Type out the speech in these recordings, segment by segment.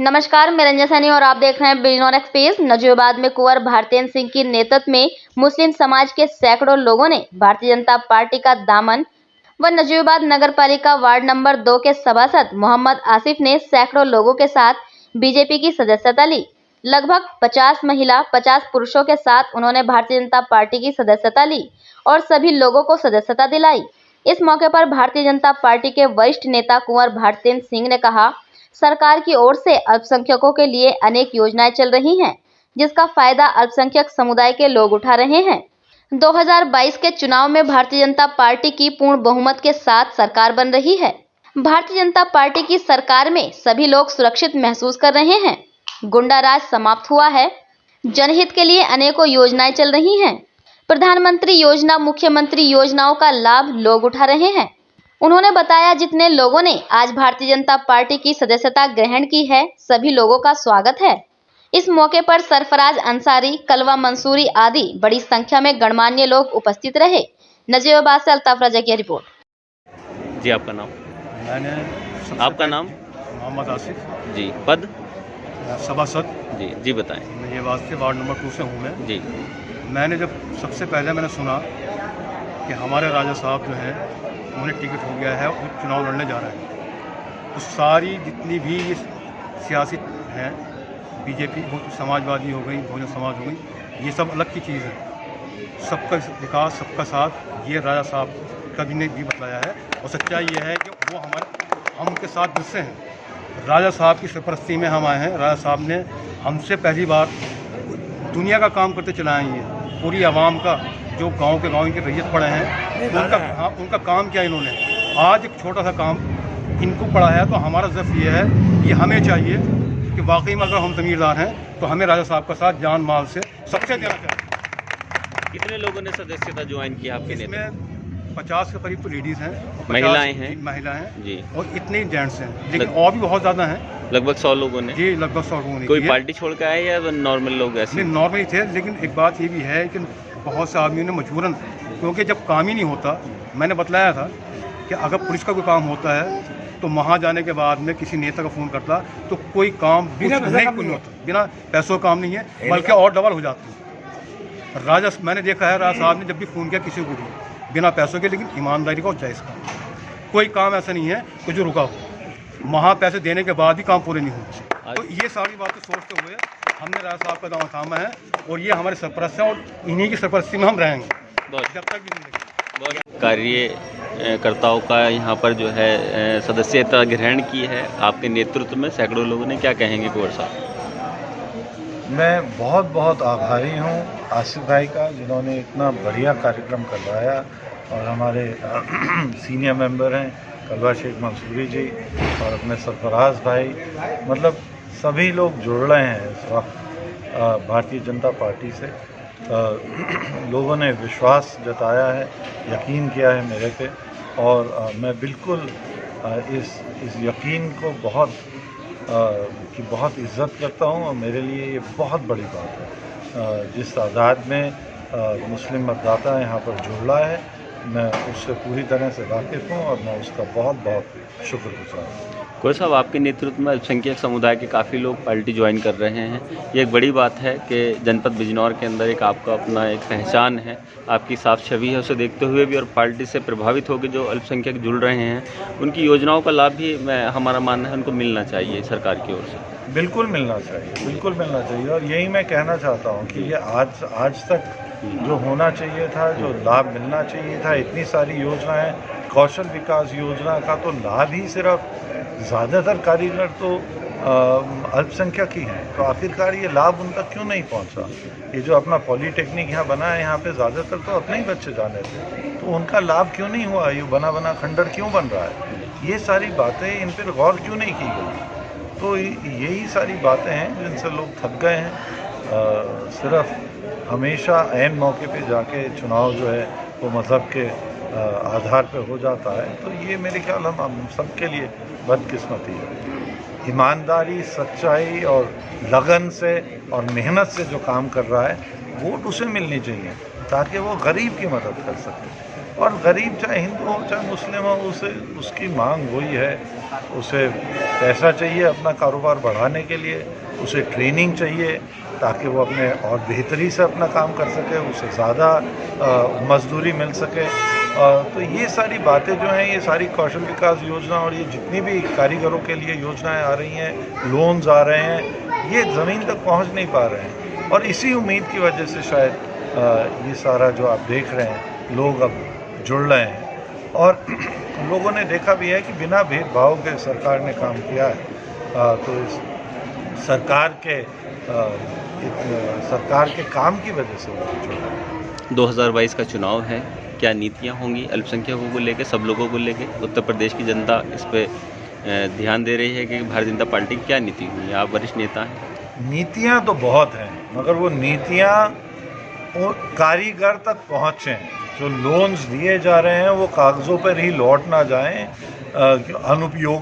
नमस्कार, मैं रंजना सैनी और आप देख रहे हैं बिजनौर एक्सप्रेस। नजीबाबाद में कुंवर भारतेंद्र सिंह की नेतृत्व में मुस्लिम समाज के सैकड़ों लोगों ने भारतीय जनता पार्टी का दामन व नजीबाबाद नगर पालिका वार्ड नंबर 2 के सभासद मोहम्मद आसिफ ने सैकड़ों लोगों के साथ बीजेपी की सदस्यता ली। लगभग 50 महिला 50 पुरुषों के साथ उन्होंने भारतीय जनता पार्टी की सदस्यता ली और सभी लोगों को सदस्यता दिलाई। इस मौके पर भारतीय जनता पार्टी के वरिष्ठ नेता कुंवर भारतेंद्र सिंह ने कहा, सरकार की ओर से अल्पसंख्यकों के लिए अनेक योजनाएं चल रही हैं, जिसका फायदा अल्पसंख्यक समुदाय के लोग उठा रहे हैं। 2022 के चुनाव में भारतीय जनता पार्टी की पूर्ण बहुमत के साथ सरकार बन रही है। भारतीय जनता पार्टी की सरकार में सभी लोग सुरक्षित महसूस कर रहे हैं। गुंडा राज समाप्त हुआ है। जनहित के लिए अनेकों योजनाएं चल रही हैं। प्रधानमंत्री योजना, मुख्यमंत्री योजनाओं का लाभ लोग उठा रहे हैं। उन्होंने बताया, जितने लोगों ने आज भारतीय जनता पार्टी की सदस्यता ग्रहण की है, सभी लोगों का स्वागत है। इस मौके पर सरफराज अंसारी, कलवा मंसूरी आदि बड़ी संख्या में गणमान्य लोग उपस्थित रहे। नजीबाबाद से अल्ताफ रजा की रिपोर्ट। जी, आपका नाम? आपका नाम? मोहम्मद आसिफ जी। पद? सभासद। जी बताएं। नजीबाबाद से वार्ड नंबर 2 से हूँ मैं। जी। मैंने जब सबसे पहले मैंने सुना कि हमारे राजा साहब जो हैं उन्हें टिकट हो गया है और चुनाव लड़ने जा रहे हैं, तो सारी जितनी भी सियासी हैं, बीजेपी समाजवादी हो गई, बहुजन समाज हो गई, ये सब अलग की चीज़ है। सबका विकास, सबका साथ, ये राजा साहब कभी ने भी बताया है। और सच्चाई ये है कि वो हम उनके साथ जुड़े हैं। राजा साहब की सरपरस्ती में हम आए हैं। राजा साहब ने हमसे पहली बार दुनिया का काम करते चलाए हैं। पूरी आवाम का, जो गांव के गांव इनके रैयत पड़े हैं, उनका काम किया इन्होंने। आज एक छोटा सा काम इनको पड़ा है, तो हमारा ज़र्फ ये है, ये हमें चाहिए कि वाकई में अगर हम ज़मीरदार हैं तो हमें राजा साहब का साथ जान माल से सबसे देना चाहिए। कितने लोगों ने सदस्यता ज्वाइन की आपके? इसमें 50 के करीब तो लेडीज़ हैं, महिलाएं हैं जी, और इतने जेंट्स हैं, लेकिन और भी बहुत ज़्यादा हैं। लगभग 100 लोगों ने? जी, लगभग 100 लोगों ने। कोई पार्टी छोड़ के आए या नॉर्मल लोग? ऐसे नहीं, नॉर्मल ही थे, लेकिन एक बात ये भी है कि बहुत से आदमियों ने मजबूरन, क्योंकि जब काम ही नहीं होता, मैंने बतलाया था कि अगर पुलिस का कोई काम होता है तो वहाँ जाने के बाद में किसी नेता का फ़ोन करता तो कोई काम बिना पैसों काम नहीं है, बल्कि और डबल हो जाती है। मैंने देखा है, राजा साहब ने जब भी फ़ोन किया किसी को भी, बिना पैसों के, लेकिन ईमानदारी का और जायज़ का, कोई काम ऐसा नहीं है कि जो रुका हो। वहाँ पैसे देने के बाद भी काम पूरे नहीं हुए। तो ये सारी बातें सोचते हुए हमने राजा साहब का दावा थामा है, और ये हमारे सरपरस्त हैं, और इन्हीं की सरपरस्ती में हम रहेंगे जब तक भी जिंदगी। कार्यकर्ताओं का यहाँ पर जो है सदस्यता ग्रहण की है आपके नेतृत्व में सैकड़ों लोगों ने, क्या कहेंगे कुंवर साहब? मैं बहुत बहुत आभारी हूँ आसिफ भाई का, जिन्होंने इतना बढ़िया कार्यक्रम करवाया, और हमारे सीनियर मेंबर हैं कलवा शेख मंसूरी जी और अपने सरफराज भाई, मतलब सभी लोग जुड़ रहे हैं इस वक्त भारतीय जनता पार्टी से। लोगों ने विश्वास जताया है, यकीन किया है मेरे पे, और मैं बिल्कुल इस यकीन को बहुत इज़्ज़त करता हूँ, और मेरे लिए ये बहुत बड़ी बात है। जिस तादाद में मुस्लिम मतदाता यहाँ पर जुड़ रहा है, मैं उससे पूरी तरह से वाकिफ़ हूँ, और मैं उसका बहुत बहुत शुक्रगुज़ार हूँ। कुंवर साहब, आपके नेतृत्व में अल्पसंख्यक समुदाय के काफ़ी लोग पार्टी ज्वाइन कर रहे हैं। ये एक बड़ी बात है कि जनपद बिजनौर के अंदर एक आपका अपना एक पहचान है, आपकी साफ छवि है। उसे देखते हुए भी और पार्टी से प्रभावित होकर जो अल्पसंख्यक जुड़ रहे हैं, उनकी योजनाओं का लाभ भी हमारा मानना है उनको मिलना चाहिए सरकार की ओर से। बिल्कुल मिलना चाहिए, बिल्कुल मिलना चाहिए, और यही मैं कहना चाहता हूँ कि ये आज तक जो होना चाहिए था, जो लाभ मिलना चाहिए था, इतनी सारी योजनाएं, कौशल विकास योजना का तो लाभ ही सिर्फ ज़्यादातर कारीगर तो अल्पसंख्यक ही हैं, तो आखिरकार ये लाभ उन तक क्यों नहीं पहुंचा? ये जो अपना पॉलीटेक्निक यहाँ बना है, यहाँ पे ज़्यादातर तो अपने ही बच्चे जाने थे, तो उनका लाभ क्यों नहीं हुआ? ये बना खंडर क्यों बन रहा है? ये सारी बातें, इन पर गौर क्यों नहीं की गई? तो यही सारी बातें हैं जिनसे लोग थक गए हैं। सिर्फ हमेशा ऐन मौके पे जाके चुनाव जो है वो मज़हब के आधार पे हो जाता है, तो ये मेरे ख्याल हम सबके लिए बदकिस्मती है। ईमानदारी, सच्चाई और लगन से और मेहनत से जो काम कर रहा है, वोट उसे मिलनी चाहिए ताकि वो गरीब की मदद कर सके। और गरीब चाहे हिंदू हो चाहे मुस्लिम हो, उसे उसकी मांग वही है, उसे पैसा चाहिए अपना कारोबार बढ़ाने के लिए, उसे ट्रेनिंग चाहिए ताकि वो अपने और बेहतरी से अपना काम कर सके, उसे ज़्यादा मजदूरी मिल सके। तो ये सारी बातें जो हैं, ये सारी कौशल विकास योजना और ये जितनी भी कारीगरों के लिए योजनाएं आ रही हैं, लोन्स आ रहे हैं, ये ज़मीन तक पहुंच नहीं पा रहे हैं। और इसी उम्मीद की वजह से शायद ये सारा जो आप देख रहे हैं, लोग अब जुड़ रहे हैं और लोगों ने देखा भी है कि बिना भेदभाव के सरकार ने काम किया है। तो इस सरकार के काम की वजह से वो जुड़ रहे हैं। 2022 का चुनाव है, क्या नीतियाँ होंगी अल्पसंख्यकों को लेकर, सब लोगों को लेकर? उत्तर प्रदेश की जनता इस पे ध्यान दे रही है कि भारतीय जनता पार्टी की क्या नीति हुई है? आप वरिष्ठ नेता हैं। नीतियाँ तो बहुत हैं, मगर वो नीतियाँ वो कारीगर तक पहुँचें। जो लोन्स दिए जा रहे हैं वो कागज़ों पर ही लौट ना जाएं, अनुपयोग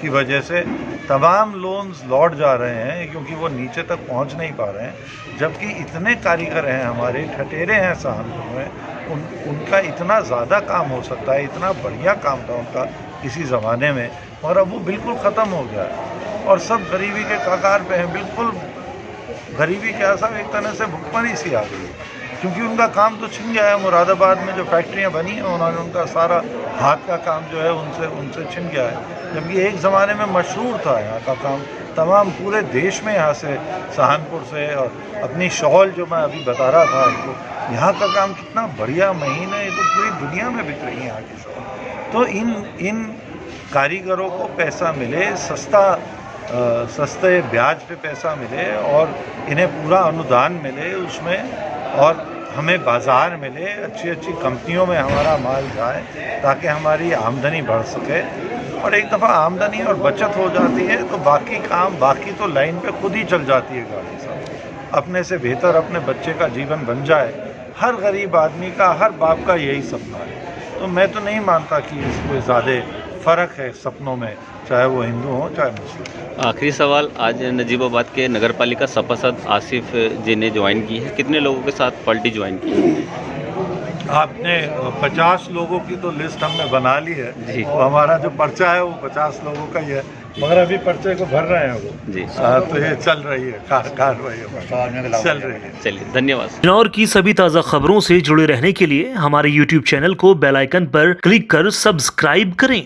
की वजह से तमाम लोन्स लौट जा रहे हैं क्योंकि वो नीचे तक पहुंच नहीं पा रहे हैं। जबकि इतने कारीगर हैं हमारे, ठठेरे हैं सहारनपुर में, उनका इतना ज़्यादा काम हो सकता है, इतना बढ़िया काम था उनका किसी ज़माने में, और अब वो बिल्कुल ख़त्म हो गया है और सब गरीबी के कगार पे हैं। बिल्कुल गरीबी के आसार एक तरह से भुखमरी सी आ गई है क्योंकि उनका काम तो छिन गया है। मुरादाबाद में जो फैक्ट्रियां बनी हैं, उन्होंने उनका सारा हाथ का काम जो है उनसे छिन गया है। जबकि एक ज़माने में मशहूर था यहाँ का काम, तमाम पूरे देश में यहाँ से सहारनपुर से, और अपनी शॉल जो मैं अभी बता रहा था आपको, यहाँ का काम कितना बढ़िया महीन है, ये तो पूरी दुनिया में बिक रही है यहाँ की शॉल। तो इन कारीगरों को पैसा मिले, सस्ते ब्याज पे पैसा मिले और इन्हें पूरा अनुदान मिले उसमें, और हमें बाज़ार मिले, अच्छी अच्छी कंपनियों में हमारा माल जाए ताकि हमारी आमदनी बढ़ सके। और एक दफ़ा आमदनी और बचत हो जाती है तो बाकी तो लाइन पे खुद ही चल जाती है गाड़ी सब। अपने से बेहतर अपने बच्चे का जीवन बन जाए, हर गरीब आदमी का, हर बाप का यही सपना है। तो मैं तो नहीं मानता कि इसमें ज़्यादा फ़र्क है सपनों में, चाहे वो हिंदू हो चाहे मुस्लिम। आखिरी सवाल, आज नजीबाबाद के नगर पालिका सभासद आसिफ जी ने ज्वाइन की है, कितने लोगों के साथ पार्टी ज्वाइन की है? आपने 50 लोगों की तो लिस्ट हमने बना ली है जी। वो हमारा जो पर्चा है वो 50 लोगों का ही है, मगर अभी पर्चे को भर रहे हैं वो जी। तो ये चल रही है कार्रवाई चल रही है। चलिए, धन्यवाद। बिजनौर की सभी ताज़ा खबरों से जुड़े रहने के लिए हमारे YouTube चैनल को बेल आइकन पर क्लिक कर सब्सक्राइब करें।